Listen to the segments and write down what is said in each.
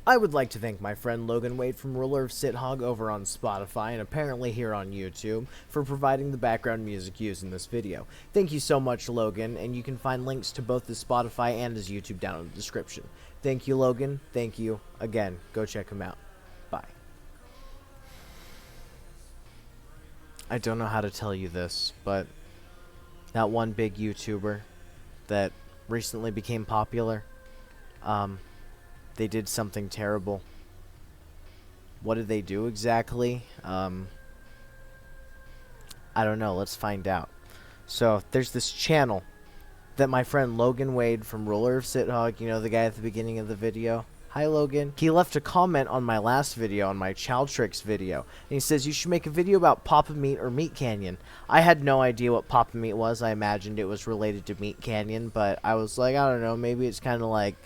I would like to thank my friend Logan Wade from Ruler of Cithog over on Spotify and apparently here on YouTube for providing the background music used in this video. Thank you so much, Logan, and you can find links to both his Spotify and his YouTube down in the description. Thank you, Logan. Thank you. Again, go check him out. Bye. I don't know how to tell you this, but that one big YouTuber that recently became popular, they did something terrible. What did they do exactly? I don't know. Let's find out. So, there's this channel that my friend Logan Wade from Ruler of Cithog, you know, the guy at the beginning of the video. Hi, Logan. He left a comment on my last video, on my Child Tricks video. And he says, you should make a video about Papa Meat or MeatCanyon. I had no idea what Papa Meat was. I imagined it was related to MeatCanyon. But I was like, I don't know. Maybe it's kind of like,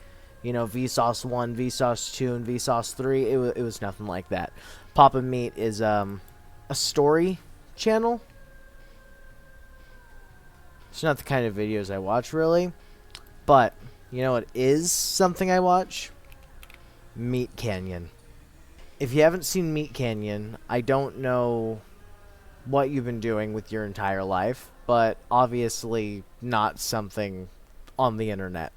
you know, Vsauce 1, Vsauce 2, and Vsauce 3. It was nothing like that. Papa Meat is a story channel. It's not the kind of videos I watch, really. But, you know, it is something I watch. MeatCanyon. If you haven't seen MeatCanyon, I don't know what you've been doing with your entire life, but obviously not something on the internet.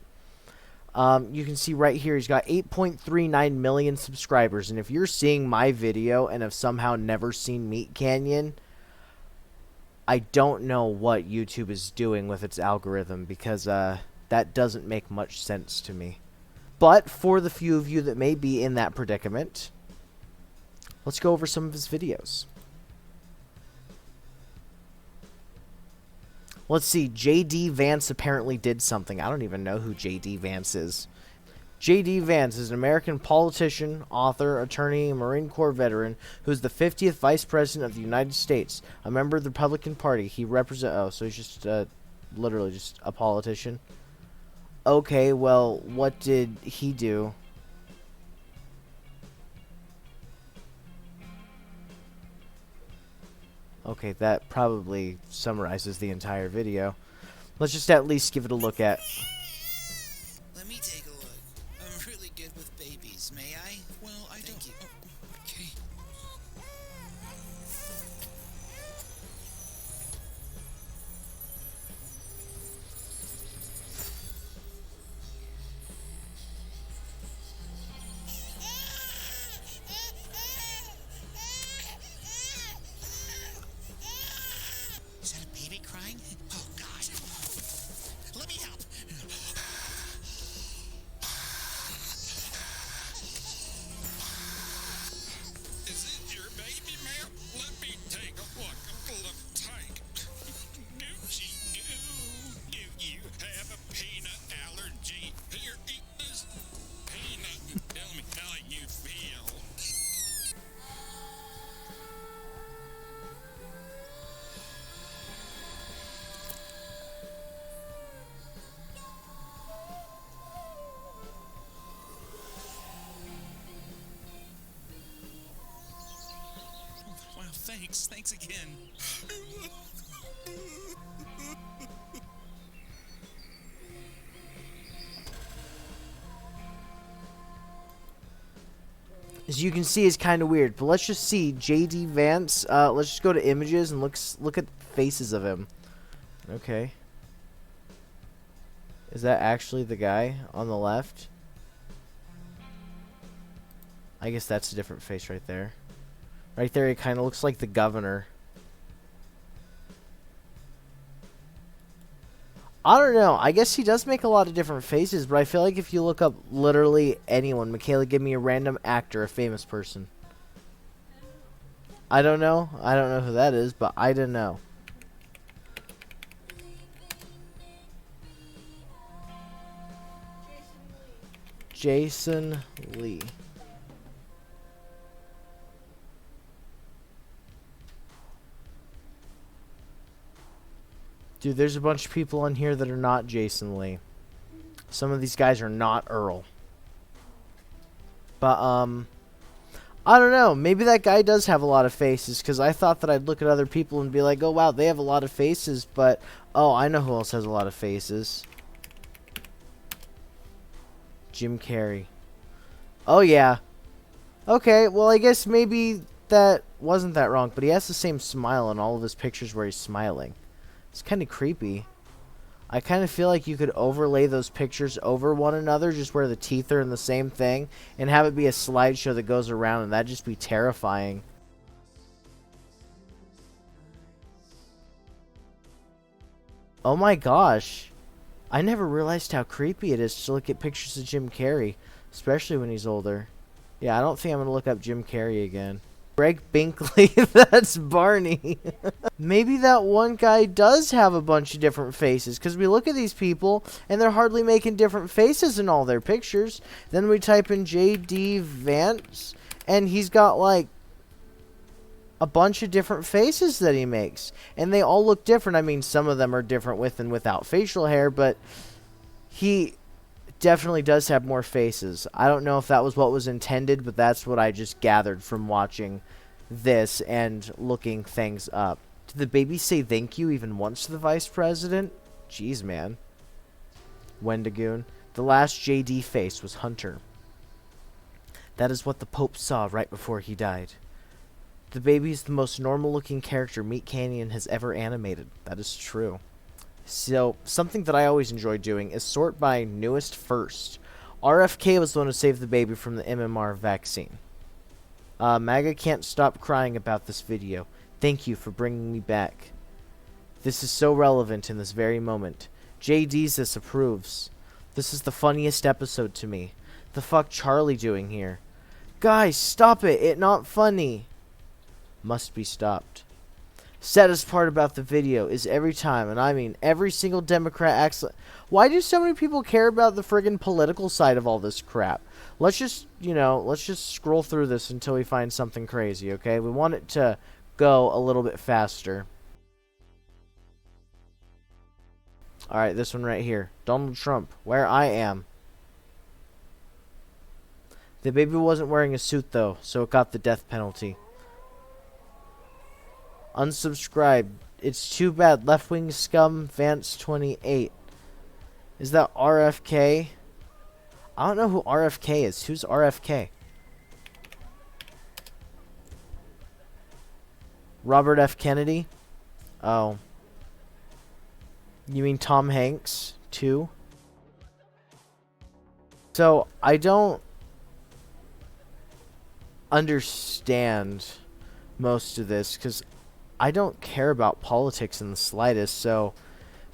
You can see right here he's got 8.39 million subscribers, and if you're seeing my video and have somehow never seen MeatCanyon, I don't know what YouTube is doing with its algorithm, because that doesn't make much sense to me. But for the few of you that may be in that predicament, let's go over some of his videos. Let's see, J.D. Vance apparently did something. I don't even know who J.D. Vance is. J.D. Vance is an American politician, author, attorney, and Marine Corps veteran who is the 50th Vice President of the United States, a member of the Republican Party. He represents... Oh, so he's just literally just a politician. Okay, well, what did he do? Okay, that probably summarizes the entire video. Let's just at least give it a look at. Let me take a look. I'm really good with babies. May I? Well, I don't. Thank you. Oh, okay. Is that a baby crying? Oh, God. Let me help. Is it your baby, ma'am? Let me take a look at the tank. Gucci goo. Do you have a peanut allergy? Here, eat this peanut and tell me how you feel. Wow, thanks. Thanks again. As you can see, it's kind of weird, but let's just see J.D. Vance. Let's just go to images and look at faces of him. Okay. Is that actually the guy on the left? I guess that's a different face right there. Right there, he kind of looks like the governor. I don't know. I guess he does make a lot of different faces, but I feel like if you look up literally anyone, Michaela, give me a random actor, a famous person. I don't know. I don't know who that is, but I don't know. Jason Lee. Dude, there's a bunch of people on here that are not Jason Lee. Some of these guys are not Earl. But, I don't know. Maybe that guy does have a lot of faces, because I thought that I'd look at other people and be like, oh, wow, they have a lot of faces, but, oh, I know who else has a lot of faces. Jim Carrey. Oh, yeah. Okay, well, I guess maybe that wasn't that wrong, but he has the same smile in all of his pictures where he's smiling. It's kind of creepy. I kind of feel like you could overlay those pictures over one another, just where the teeth are in the same thing, and have it be a slideshow that goes around, and that'd just be terrifying. Oh my gosh. I never realized how creepy it is to look at pictures of Jim Carrey, especially when he's older. Yeah, I don't think I'm going to look up Jim Carrey again. Greg Binkley, that's Barney. Maybe that one guy does have a bunch of different faces, because we look at these people, and they're hardly making different faces in all their pictures. Then we type in J.D. Vance, and he's got, like, a bunch of different faces that he makes. And they all look different. I mean, some of them are different with and without facial hair, but he definitely does have more faces. I don't know if that was what was intended, but that's what I just gathered from watching this and looking things up. Did the baby say thank you even once to the vice president? Jeez, man. Wendigoon. The last JD face was Hunter. That is what the Pope saw right before he died. The baby is the most normal-looking character MeatCanyon has ever animated. That is true. So, something that I always enjoy doing is sort by newest first. RFK was the one who saved the baby from the MMR vaccine. MAGA can't stop crying about this video. Thank you for bringing me back. This is so relevant in this very moment. JD's approves. This is the funniest episode to me. The fuck Charlie doing here? Guys, stop it. It not funny. Must be stopped. Saddest part about the video is every time, and I mean every single Democrat acts like... Why do so many people care about the friggin' political side of all this crap? Let's just, let's just scroll through this until we find something crazy, okay? We want it to go a little bit faster. Alright, this one right here. Donald Trump, where I am. The baby wasn't wearing a suit, though, so it got the death penalty. Unsubscribe. It's too bad. Left-wing scum Vance 28. Is that RFK? I don't know who RFK is. Who's RFK? Robert F. Kennedy? Oh. You mean Tom Hanks, too? So, I don't understand most of this, because I don't care about politics in the slightest, so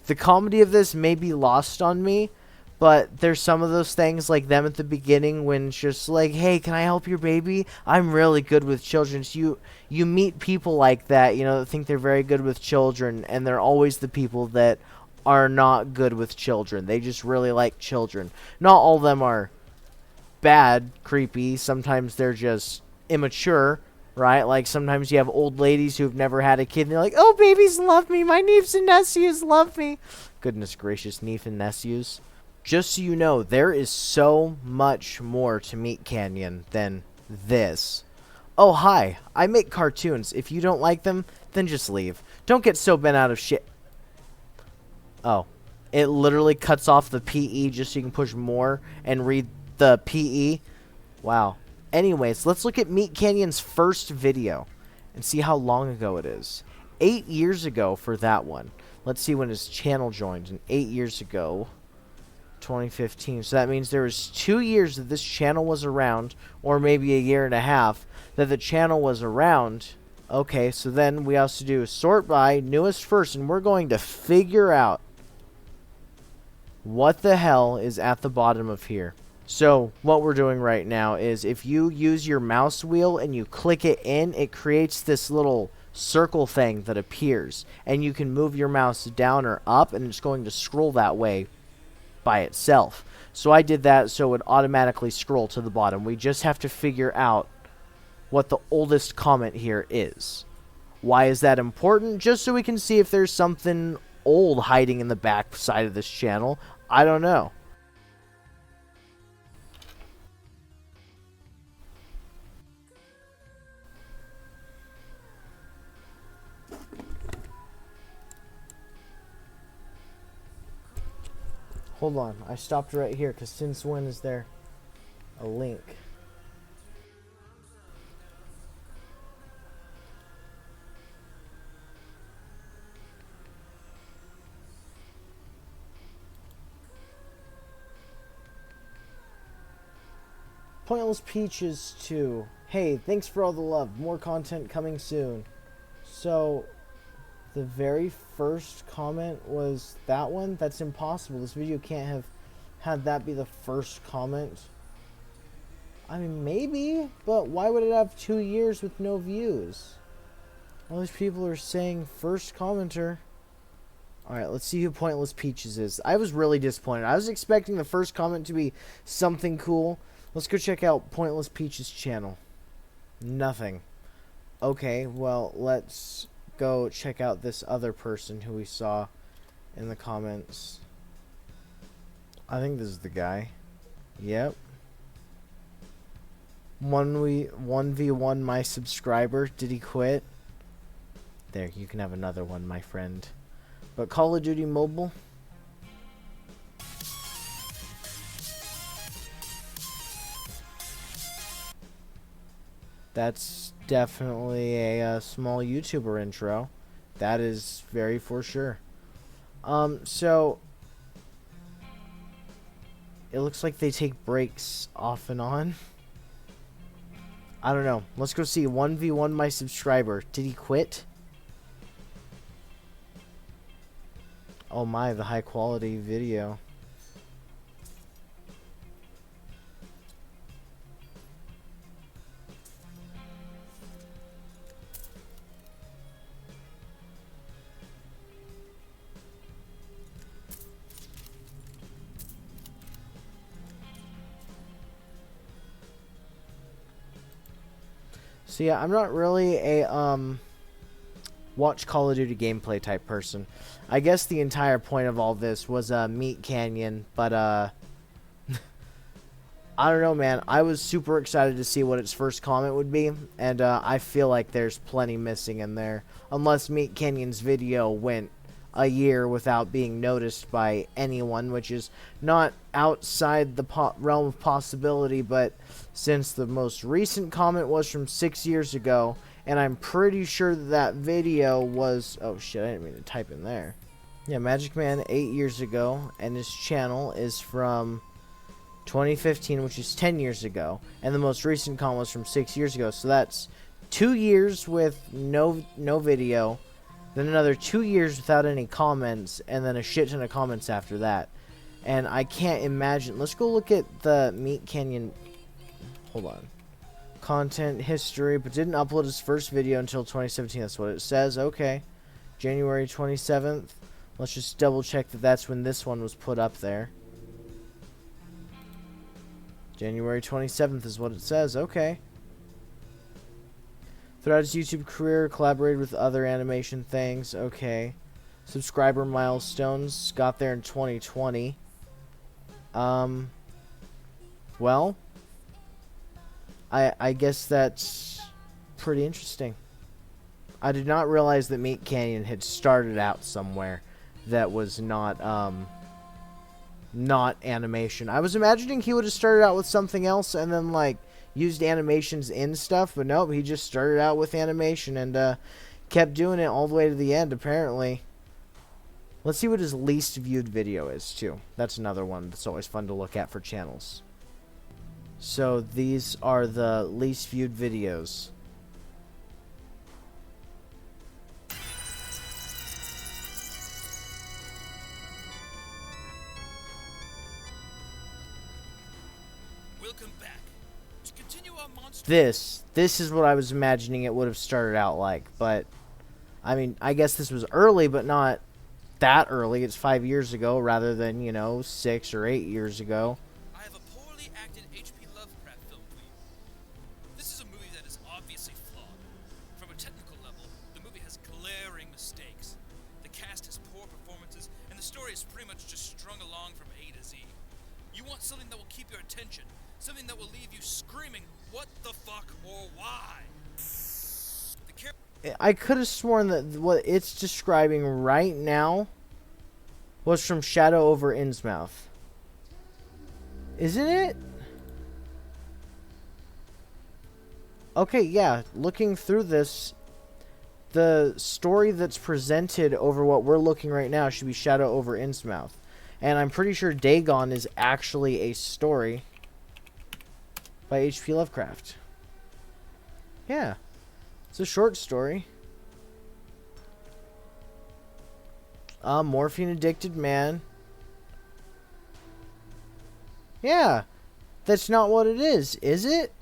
the comedy of this may be lost on me, but there's some of those things like them at the beginning when it's just like, hey, can I help your baby? I'm really good with children. So you meet people like that, that think they're very good with children, and they're always the people that are not good with children. They just really like children. Not all of them are bad, creepy. Sometimes they're just immature. Right? Like, sometimes you have old ladies who've never had a kid, and they're like, oh, babies love me. My nieces and nephews love me. Goodness gracious, nieces and nephews. Just so you know, there is so much more to MeatCanyon than this. Oh, hi. I make cartoons. If you don't like them, then just leave. Don't get so bent out of shit. Oh. It literally cuts off the PE just so you can push more and read the PE. Wow. Anyways, let's look at MeatCanyon's first video and see how long ago it is. 8 years ago for that one. Let's see when his channel joined. And 8 years ago, 2015. So that means there was 2 years that this channel was around, or maybe a year and a half, that the channel was around. Okay, so then we also do sort by newest first, and we're going to figure out what the hell is at the bottom of here. So what we're doing right now is if you use your mouse wheel and you click it in, it creates this little circle thing that appears. And you can move your mouse down or up, and it's going to scroll that way by itself. So I did that so it would automatically scroll to the bottom. We just have to figure out what the oldest comment here is. Why is that important? Just so we can see if there's something old hiding in the back side of this channel. I don't know. Hold on, I stopped right here because since when is there a link? Pointless Peaches 2. Hey, thanks for all the love. More content coming soon. So, the very first comment was that one? That's impossible. This video can't have had that be the first comment. I mean, maybe, but why would it have 2 years with no views? All these people are saying first commenter. Alright, let's see who Pointless Peaches is. I was really disappointed. I was expecting the first comment to be something cool. Let's go check out Pointless Peaches' channel. Nothing. Okay, well, let's go check out this other person who we saw in the comments. I think this is the guy. Yep. 1v1 my subscriber. Did he quit? There, you can have another one, my friend. But Call of Duty Mobile? That's definitely a small YouTuber intro. That is very for sure. So it looks like they take breaks off and on. I don't know. Let's go see 1v1 my subscriber. Did he quit? Oh my, the high quality video. So yeah, I'm not really a watch Call of Duty gameplay type person. I guess the entire point of all this was MeatCanyon, but I don't know, man. I was super excited to see what its first comment would be, and I feel like there's plenty missing in there, unless MeatCanyon's video went a year without being noticed by anyone, which is not outside the realm of possibility, but since the most recent comment was from 6 years ago, and I'm pretty sure that video was... Oh shit, I didn't mean to type in there. Yeah, Magic Man 8 years ago, and his channel is from 2015, which is 10 years ago, and the most recent comment was from 6 years ago, so that's 2 years with no video, then another 2 years without any comments, and then a shit ton of comments after that. And I can't imagine... Let's go look at the MeatCanyon... Hold on. Content history, but didn't upload his first video until 2017. That's what it says. Okay. January 27th. Let's just double check that that's when this one was put up there. January 27th is what it says. Okay. Throughout his YouTube career, collaborated with other animation things. Okay. Subscriber milestones. Got there in 2020. Well, I guess that's pretty interesting. I did not realize that MeatCanyon had started out somewhere that was not animation. I was imagining he would have started out with something else and then, like, used animations in stuff, but nope, he just started out with animation and kept doing it all the way to the end, apparently. Let's see what his least viewed video is, too. That's another one that's always fun to look at for channels. So these are the least viewed videos. Welcome back. To continue our monster... This is what I was imagining it would have started out like, but I mean, I guess this was early, but not that early. It's 5 years ago rather than, you know, 6 or 8 years ago. I have a poorly acted H.P. Lovecraft film for you. This is a movie that is obviously flawed. From a technical level, the movie has glaring mistakes. The cast has poor performances, and the story is pretty much just strung along from A to Z. You want something that will keep your attention, something that will leave you screaming, what the fuck or why? I could have sworn that what it's describing right now was from Shadow over Innsmouth. Isn't it? Okay, yeah. Looking through this, the story that's presented over what we're looking right now should be Shadow over Innsmouth. And I'm pretty sure Dagon is actually a story. by H.P. Lovecraft. Yeah. It's a short story. A morphine-addicted man. Yeah. That's not what it is it?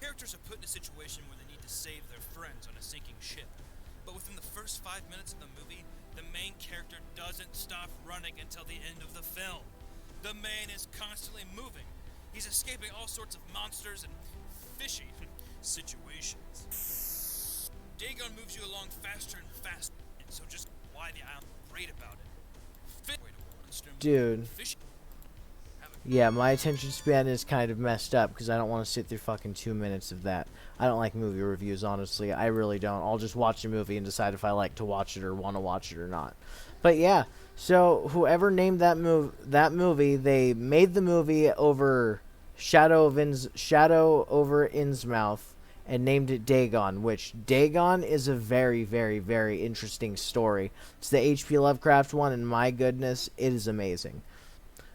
Characters are put in a situation where they need to save their friends on a sinking ship. But within the first 5 minutes of the movie, the main character doesn't stop running until the end of the film. The man is constantly moving. He's escaping all sorts of monsters and fishy situations. Dagon moves you along faster and faster, and so just why the island great about it. Dude. Fishy. Yeah, my attention span is kind of messed up because I don't want to sit through fucking 2 minutes of that. I don't like movie reviews, honestly. I really don't. I'll just watch a movie and decide if I like to watch it or want to watch it or not. But yeah, so whoever named that movie, they made the movie over Shadow over Innsmouth and named it Dagon, which Dagon is a very, very, very interesting story. It's the H.P. Lovecraft one, and my goodness, it is amazing.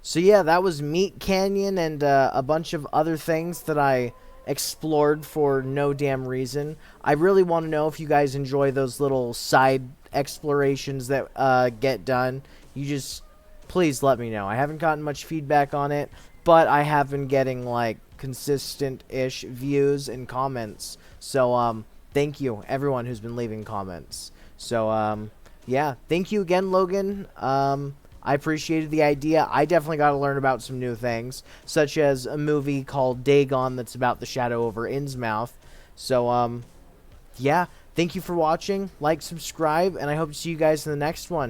So yeah, that was MeatCanyon and a bunch of other things that I explored for no damn reason. I really want to know if you guys enjoy those little side explorations that get done. You just, please let me know. I haven't gotten much feedback on it, but I have been getting, like, consistent-ish views and comments. So, thank you, everyone who's been leaving comments. So, yeah, thank you again, Logan. I appreciated the idea. I definitely got to learn about some new things, such as a movie called Dagon that's about the shadow over Innsmouth. So, yeah, thank you for watching. Like, subscribe, and I hope to see you guys in the next one.